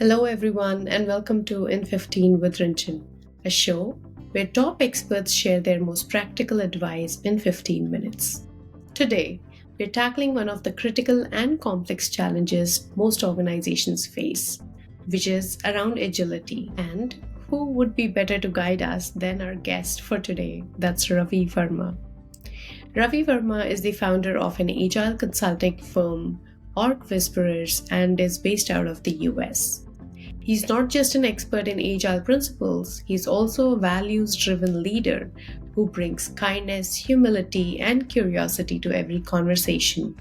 Hello, everyone, and welcome to In 15 with Rinchin, a show where top experts share their most practical advice in 15 minutes. Today, we're tackling one of the critical and complex challenges most organizations face, which is around agility. And who would be better to guide us than our guest for today? That's Ravi Verma. Ravi Verma is the founder of an agile consulting firm, Org Whisperers, and is based out of the US. He's not just an expert in agile principles, he's also a values driven leader who brings kindness, humility, and curiosity to every conversation.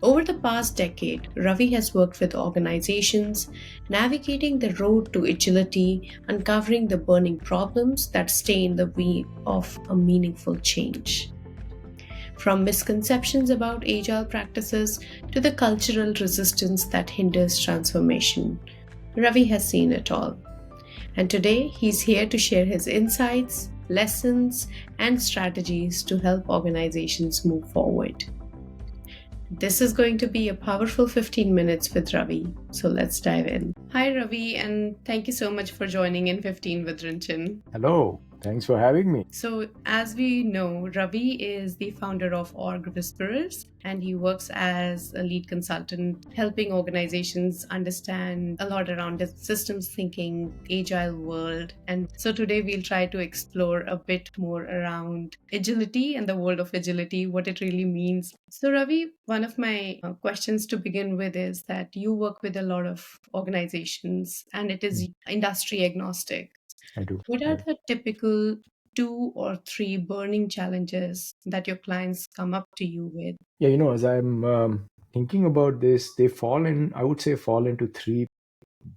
Over the past decade, Ravi has worked with organizations, navigating the road to agility, uncovering the burning problems that stay in the way of a meaningful change. From misconceptions about agile practices to the cultural resistance that hinders transformation, Ravi has seen it all. And today he's here to share his insights, lessons, and strategies to help organizations move forward. This is going to be a powerful 15 minutes with Ravi, so let's dive in. Hi, Ravi, and thank you so much for joining in 15 with Rinchin. Hello, thanks for having me. So, as we know, Ravi is the founder of Org Whisperers, and he works as a lead consultant, helping organizations understand a lot around the systems thinking, agile world. And so, today we'll try to explore a bit more around agility and the world of agility, what it really means. So, Ravi, one of my questions to begin with is that you work with a lot of organizations and it is industry agnostic. I do. What are Yeah. the typical two or three burning challenges that your clients come up to you with? Yeah, as I'm thinking about this, they I would say, fall into three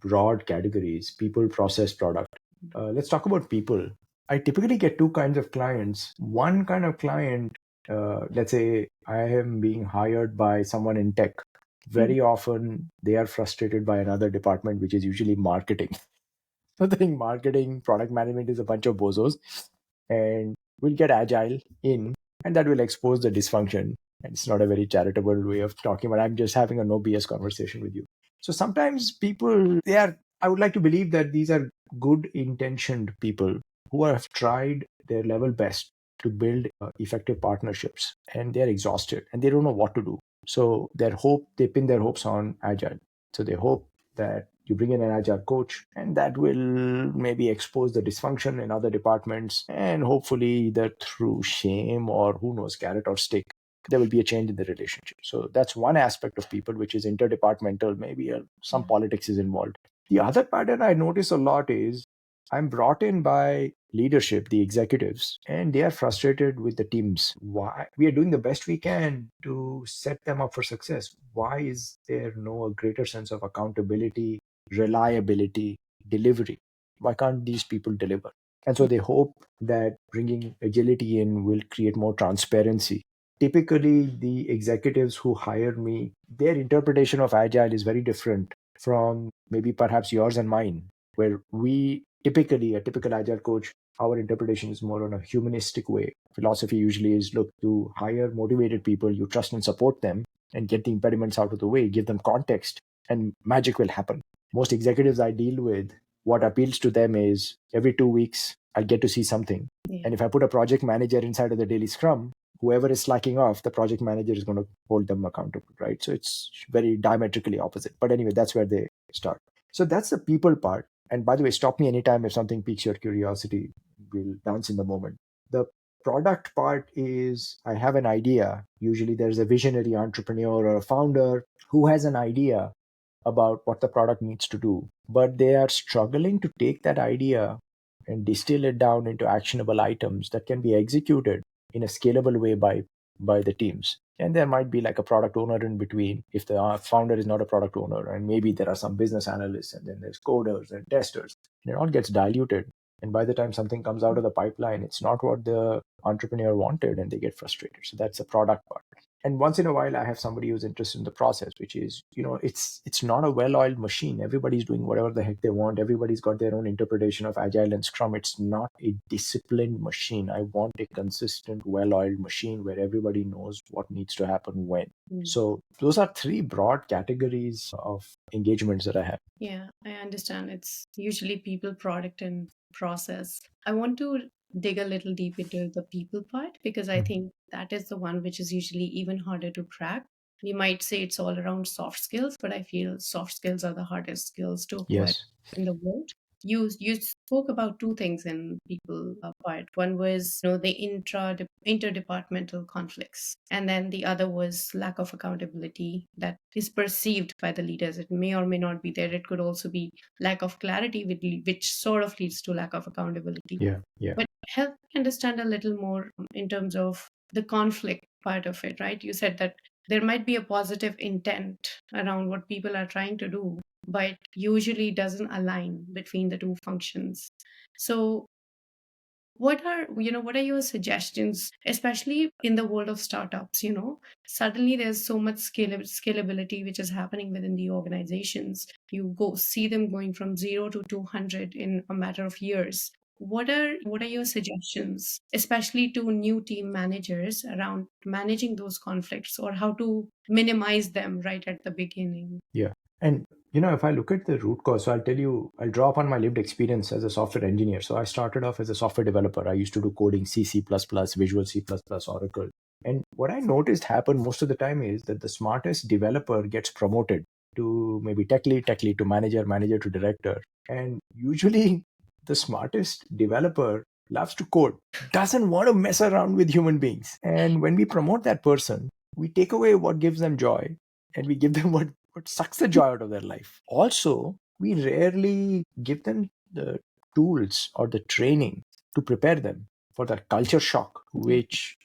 broad categories: people, process, product. Let's talk about people. I typically get two kinds of clients. One kind of client, let's say I am being hired by someone in tech. Mm. Very often they are frustrated by another department, which is usually marketing. So I think marketing, product management is a bunch of bozos, and we'll get agile in, and that will expose the dysfunction. And it's not a very charitable way of talking, but I'm just having a no BS conversation with you. So sometimes people, I would like to believe that these are good intentioned people who have tried their level best to build effective partnerships, and they're exhausted and they don't know what to do. So they pin their hopes on agile. So they hope that you bring in an agile coach, and that will maybe expose the dysfunction in other departments, and hopefully either through shame or who knows, carrot or stick, there will be a change in the relationship. So that's one aspect of people, which is interdepartmental. Maybe some politics is involved. The other pattern I notice a lot is I'm brought in by leadership, the executives, and they are frustrated with the teams. Why? We are doing the best we can to set them up for success. Why is there no greater sense of accountability, reliability, delivery? Why can't these people deliver? And so they hope that bringing agility in will create more transparency. Typically, the executives who hire me, their interpretation of agile is very different from maybe perhaps yours and mine, where a typical agile coach, our interpretation is more on a humanistic way. Philosophy usually is look to hire motivated people, you trust and support them, and get the impediments out of the way, give them context, and magic will happen. Most executives I deal with, what appeals to them is every 2 weeks, I get to see something. Yeah. And if I put a project manager inside of the daily scrum, whoever is slacking off, the project manager is going to hold them accountable, right? So it's very diametrically opposite. But anyway, that's where they start. So that's the people part. And by the way, stop me anytime if something piques your curiosity. We'll dance in the moment. The product part is I have an idea. Usually there's a visionary entrepreneur or a founder who has an idea about what the product needs to do, but they are struggling to take that idea and distill it down into actionable items that can be executed in a scalable way by the teams. And there might be like a product owner in between if the founder is not a product owner, and maybe there are some business analysts, and then there's coders and testers, and it all gets diluted. And by the time something comes out of the pipeline, it's not what the entrepreneur wanted, and they get frustrated. So that's the product part. And once in a while I have somebody who's interested in the process, which is, it's not a well-oiled machine. Everybody's doing whatever the heck they want. Everybody's got their own interpretation of Agile and Scrum. It's not a disciplined machine. I want a consistent, well-oiled machine where everybody knows what needs to happen when. So those are three broad categories of engagements that I have. Yeah, I understand. It's usually people, product, and process. I want to dig a little deep into the people part because I think that is the one which is usually even harder to crack. We might say it's all around soft skills, but I feel soft skills are the hardest skills to acquire Yes. in the world. You spoke about two things in people part. One was the interdepartmental conflicts, and then the other was lack of accountability that is perceived by the leaders. It may or may not be there. It could also be lack of clarity, which sort of leads to lack of accountability. Yeah. Yeah. But help me understand a little more in terms of the conflict part of it, right? You said that there might be a positive intent around what people are trying to do, but usually doesn't align between the two functions. So what are your suggestions, especially in the world of startups? Suddenly there's so much scalability which is happening within the organizations. You go see them going from 0 to 200 in a matter of years. What are your suggestions, especially to new team managers, around managing those conflicts or how to minimize them right at the beginning? Yeah. And if I look at the root cause, so I'll draw upon my lived experience as a software engineer. So I started off as a software developer. I used to do coding C, Visual C++, Oracle. And what I noticed happen most of the time is that the smartest developer gets promoted to maybe tech lead to manager, manager to director. And usually the smartest developer loves to code, doesn't want to mess around with human beings. And when we promote that person, we take away what gives them joy and we give them what sucks the joy out of their life. Also, we rarely give them the tools or the training to prepare them for that culture shock, which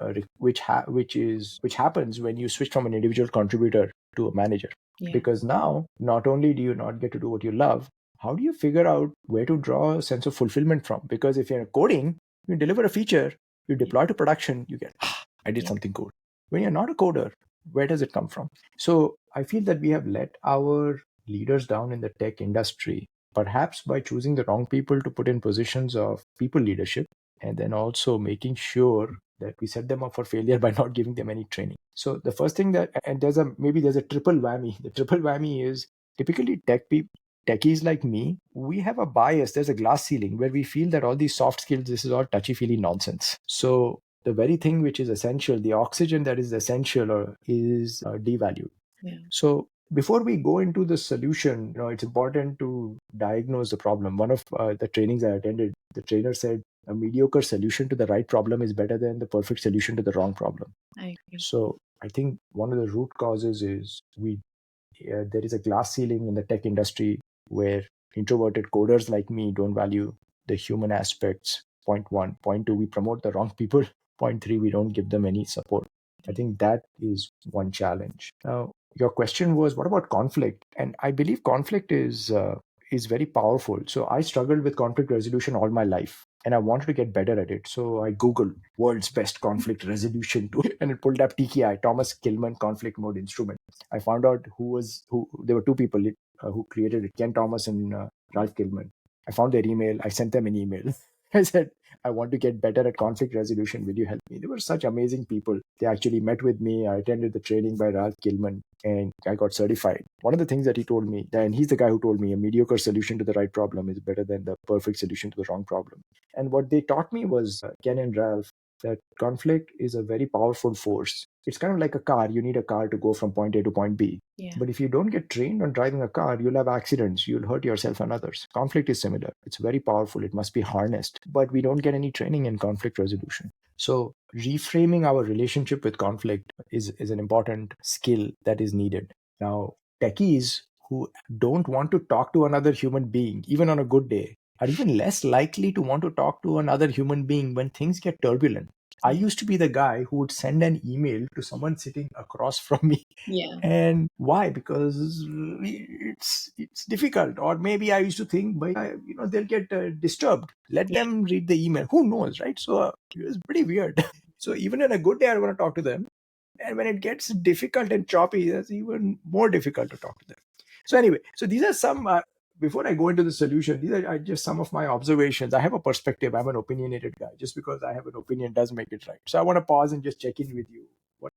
happens when you switch from an individual contributor to a manager. Yeah. Because now, not only do you not get to do what you love, how do you figure out where to draw a sense of fulfillment from? Because if you're coding, you deliver a feature, you deploy to production, you get, I did something cool. When you're not a coder, where does it come from? So I feel that we have let our leaders down in the tech industry, perhaps by choosing the wrong people to put in positions of people leadership, and then also making sure that we set them up for failure by not giving them any training. So the first thing and there's a triple whammy. The triple whammy is typically techies like me, we have a bias. There's a glass ceiling where we feel that all these soft skills, this is all touchy-feely nonsense. So the very thing which is essential, the oxygen that is essential, is devalued. Yeah. So before we go into the solution, it's important to diagnose the problem. One of the trainings I attended, the trainer said a mediocre solution to the right problem is better than the perfect solution to the wrong problem. I agree. So I think one of the root causes is there is a glass ceiling in the tech industry where introverted coders like me don't value the human aspects. Point one. Point two, we promote the wrong people. Point three, we don't give them any support. I think that is one challenge. Now, your question was, what about conflict? And I believe conflict is very powerful. So I struggled with conflict resolution all my life, and I wanted to get better at it. So I Googled world's best conflict resolution tool, and it pulled up TKI, Thomas Kilmann Conflict Mode Instrument. I found out who. There were two people who created it, Ken Thomas and Ralph Kilmann. I found their email. I sent them an email. I said, I want to get better at conflict resolution. Will you help me? They were such amazing people. They actually met with me. I attended the training by Ralph Kilmann and I got certified. One of the things that he told me, and he's the guy who told me a mediocre solution to the right problem is better than the perfect solution to the wrong problem. And what they taught me was, Ken and Ralph, that conflict is a very powerful force. It's kind of like a car. You need a car to go from point A to point B. Yeah. But if you don't get trained on driving a car, you'll have accidents. You'll hurt yourself and others. Conflict is similar. It's very powerful. It must be harnessed. But we don't get any training in conflict resolution. So reframing our relationship with conflict is an important skill that is needed. Now, techies who don't want to talk to another human being, even on a good day, are even less likely to want to talk to another human being when things get turbulent. I used to be the guy who would send an email to someone sitting across from me. Yeah. And why? Because it's difficult. Or maybe I used to think, they'll get disturbed. Let them read the email. Who knows, right? So it was pretty weird. So even on a good day, I want to talk to them. And when it gets difficult and choppy, it's even more difficult to talk to them. So anyway, so these are some. Before I go into the solution, these are just some of my observations. I have a perspective. I'm an opinionated guy. Just because I have an opinion doesn't make it right. So I want to pause and just check in with you.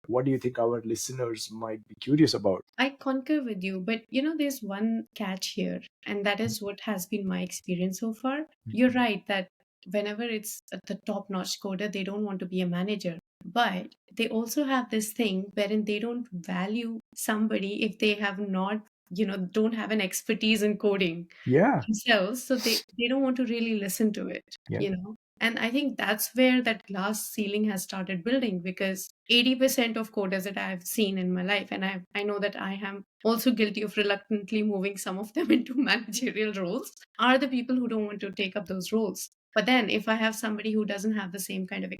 What do you think our listeners might be curious about? I concur with you, but there's one catch here, and that is what has been my experience so far. You're right that whenever it's at the top notch coder, they don't want to be a manager. But they also have this thing wherein they don't value somebody if they have not, don't have an expertise in coding Yeah, themselves. So they don't want to really listen to it, yeah, And I think that's where that glass ceiling has started building, because 80% of coders that I've seen in my life, and I know that I am also guilty of reluctantly moving some of them into managerial roles, are the people who don't want to take up those roles. But then if I have somebody who doesn't have the same kind of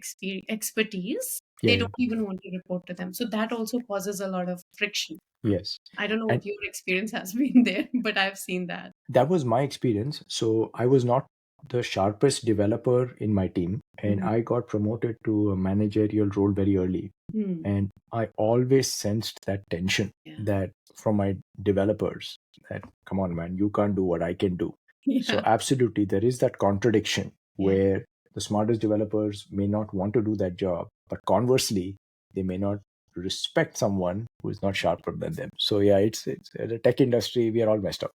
expertise, yeah, they yeah. don't even want to report to them. So that also causes a lot of friction. Yes. I don't know And what your experience has been there, but I've seen that. that was my experience. So I was not the sharpest developer in my team, and Mhm. I got promoted to a managerial role very early. Hmm. And I always sensed that tension Yeah. that from my developers that, come on, man, you can't do what I can do. So Yeah. absolutely, there is that contradiction Yeah. where the smartest developers may not want to do that job, but conversely, they may not respect someone who is not sharper than them. So yeah, it's the tech industry. We are all messed up.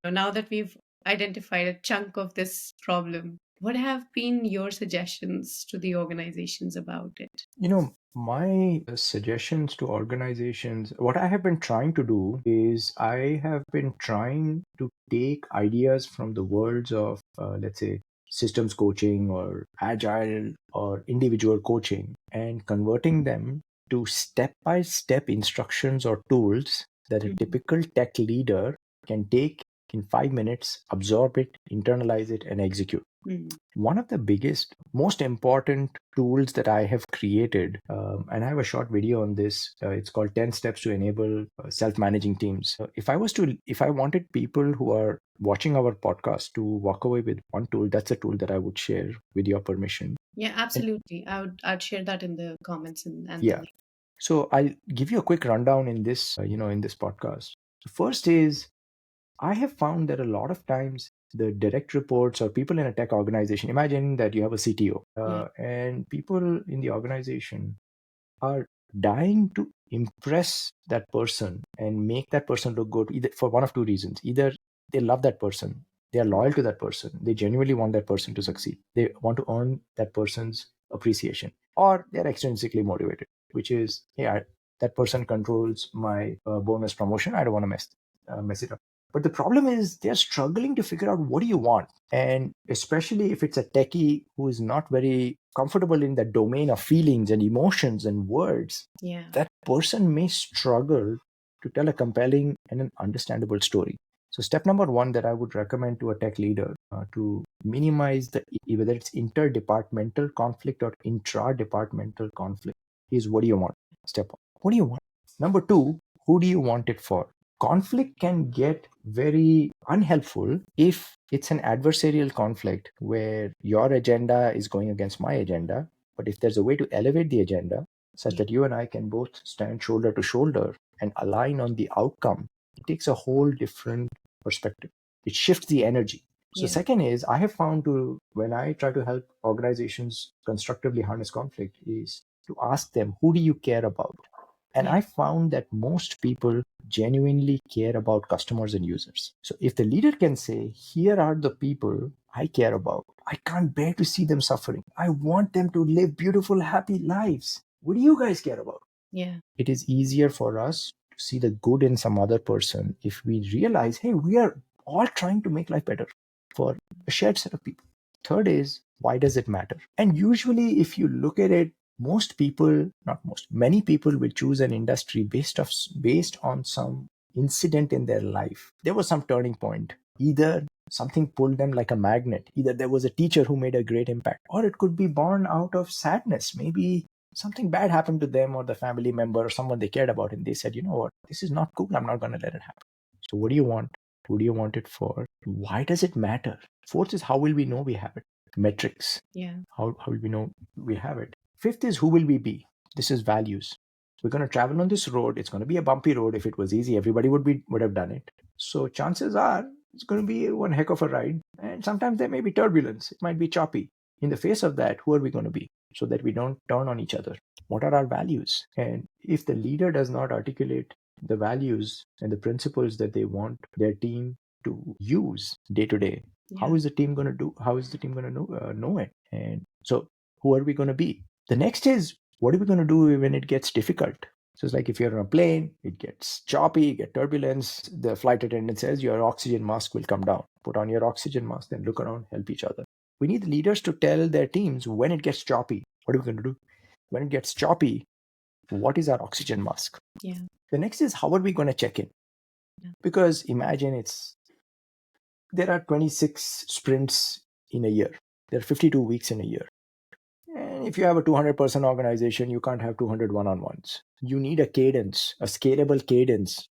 Now that we've identified a chunk of this problem, what have been your suggestions to the organizations about it? My suggestions to organizations, what I have been trying to do is I have been trying to take ideas from the worlds of, let's say, systems coaching or agile or individual coaching and converting them to step by step instructions or tools that a Mhm. typical tech leader can take in 5 minutes, absorb it, internalize it, and execute. Mm. One of the biggest, most important tools that I have created, and I have a short video on this. It's called 10 Steps to Enable Self-Managing Teams. If I wanted people who are watching our podcast to walk away with one tool, that's a tool that I would share with your permission. Yeah, And absolutely. I'd share that in the comments and the yeah, link. so I'll give you a quick rundown in this, in this podcast. The first is I have found that a lot of times the direct reports or people in a tech organization, imagine that you have a CTO Yeah. and people in the organization are dying to impress that person and make that person look good either for one of two reasons. Either they love that person, they are loyal to that person, they genuinely want that person to succeed, they want to earn that person's appreciation, or they're extrinsically motivated, which is, hey, that person controls my bonus promotion, I don't want to mess it up. But the problem is they're struggling to figure out what do you want. And especially if it's a techie who is not very comfortable in the domain of feelings and emotions and words, Yeah. that person may struggle to tell a compelling and an understandable story. So, step number one that I would recommend to a tech leader to minimize whether it's interdepartmental conflict or intra-departmental conflict is, what do you want? Step one. What do you want? Number two, who do you want it for? Conflict can get very unhelpful if it's an adversarial conflict where your agenda is going against my agenda. But if there's a way to elevate the agenda such Yeah. that you and I can both stand shoulder to shoulder and align on the outcome, it takes a whole different perspective. It shifts the energy. So, Yeah. second is, I have found to, when I try to help organizations constructively harness conflict, is to ask them, who do you care about? And Yeah. I found that most people genuinely care about customers and users. So if the leader can say, here are the people I care about, I can't bear to see them suffering. I want them to live beautiful, happy lives. What do you guys care about? Yeah. It is easier for us to see the good in some other person if we realize, hey, we are all trying to make life better for a shared set of people. Third is, why does it matter? And usually, if you look at it, most people, not most, many people will choose an industry based on some incident in their life. There was some turning point. Either something pulled them like a magnet. Either there was a teacher who made a great impact, or it could be born out of sadness. Maybe something bad happened to them or the family member or someone they cared about, and they said, you know what, this is not cool, I'm not going to let it happen. So what do you want? Who do you want it for? Why does it matter? Fourth is, how will we know we have it? Metrics. Yeah. How will we know we have it? Fifth is, who will we be? This is values. We're going to travel on this road. It's going to be a bumpy road. If it was easy, everybody would have done it. So chances are it's going to be one heck of a ride. And sometimes there may be turbulence. It might be choppy. In the face of that, who are we going to be so that we don't turn on each other? What are our values? And if the leader does not articulate the values and the principles that they want their team to use day to day, how is the team going to do? How is the team going to know it? And so, who are we going to be? The next is, what are we going to do when it gets difficult? So it's like if you're on a plane, it gets choppy, you get turbulence. The flight attendant says your oxygen mask will come down. Put on your oxygen mask, then look around, help each other. We need the leaders to tell their teams when it gets choppy, what are we going to do? When it gets choppy, what is our oxygen mask? Yeah. The next is, how are we going to check in? Yeah. Because imagine there are 26 sprints in a year. There are 52 weeks in a year. And if you have a 200-person organization, you can't have 200 one-on-ones. You need a cadence, a scalable cadence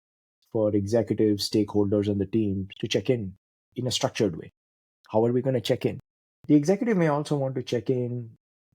for executives, stakeholders, and the team to check in a structured way. How are we going to check in? The executive may also want to check in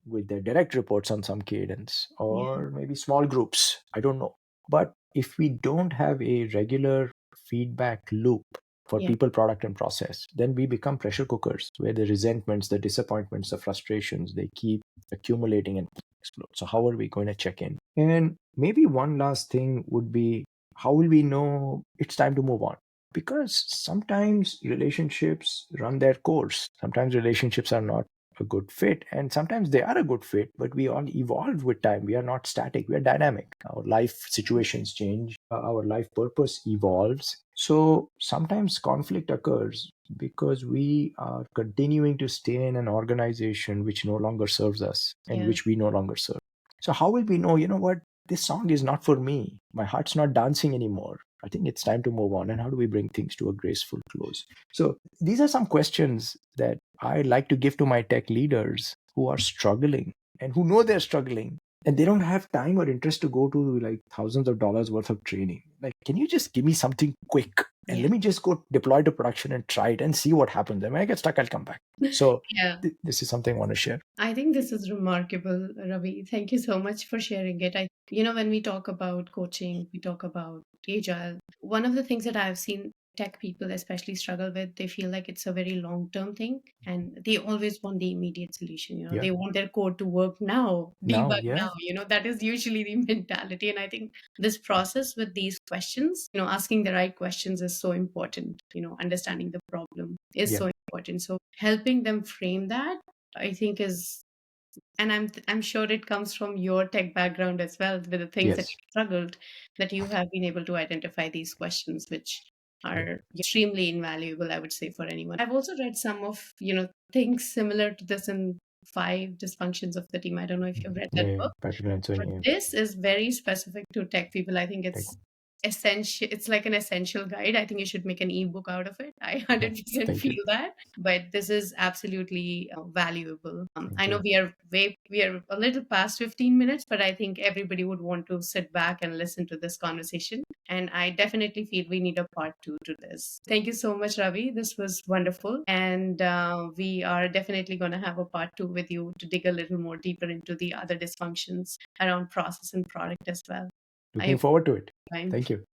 with their direct reports on some cadence, or maybe small groups. I don't know. But if we don't have a regular feedback loop for people, product, and process, then we become pressure cookers where the resentments, the disappointments, the frustrations, they keep accumulating and explode. So how are we going to check in? And maybe one last thing would be, how will we know it's time to move on? Because sometimes relationships run their course. Sometimes relationships are not a good fit, and sometimes they are a good fit, but we all evolve with time. We are not static, we are dynamic. Our life situations change, our life purpose evolves. So sometimes conflict occurs because we are continuing to stay in an organization which no longer serves us and which we no longer serve. So how will we know, what, this song is not for me, my heart's not dancing anymore, I think it's time to move on? And how do we bring things to a graceful close? So these are some questions that I like to give to my tech leaders who are struggling and who know they're struggling, and they don't have time or interest to go to like thousands of dollars worth of training. Like, can you just give me something quick and let me just go deploy to production and try it and see what happens? And when I get stuck, I'll come back. So this is something I want to share. I think this is remarkable, Ravi. Thank you so much for sharing it. When we talk about coaching, we talk about Agile. One of the things that I've seen tech people especially struggle with, they feel like it's a very long-term thing and they always want the immediate solution. They want their code to work now, debug now. That is usually the mentality. And I think this process with these questions, asking the right questions is so important. Understanding the problem is so important. So helping them frame that, I think, is, and I'm sure it comes from your tech background as well, with the things that you struggled, that you have been able to identify these questions, which are extremely invaluable, I would say, for anyone. I've also read some of things similar to this in Five Dysfunctions of the Team. I don't know if you've read that book, but this is very specific to tech people. I think it's essential. It's like an essential guide. I think you should make an ebook out of it. I 100% feel that. But this is absolutely valuable. I know we are a little past 15 minutes, but I think everybody would want to sit back and listen to this conversation. And I definitely feel we need a part two to this. Thank you so much, Ravi. This was wonderful. And we are definitely going to have a part two with you to dig a little more deeper into the other dysfunctions around process and product as well. Looking forward to it. Thank you.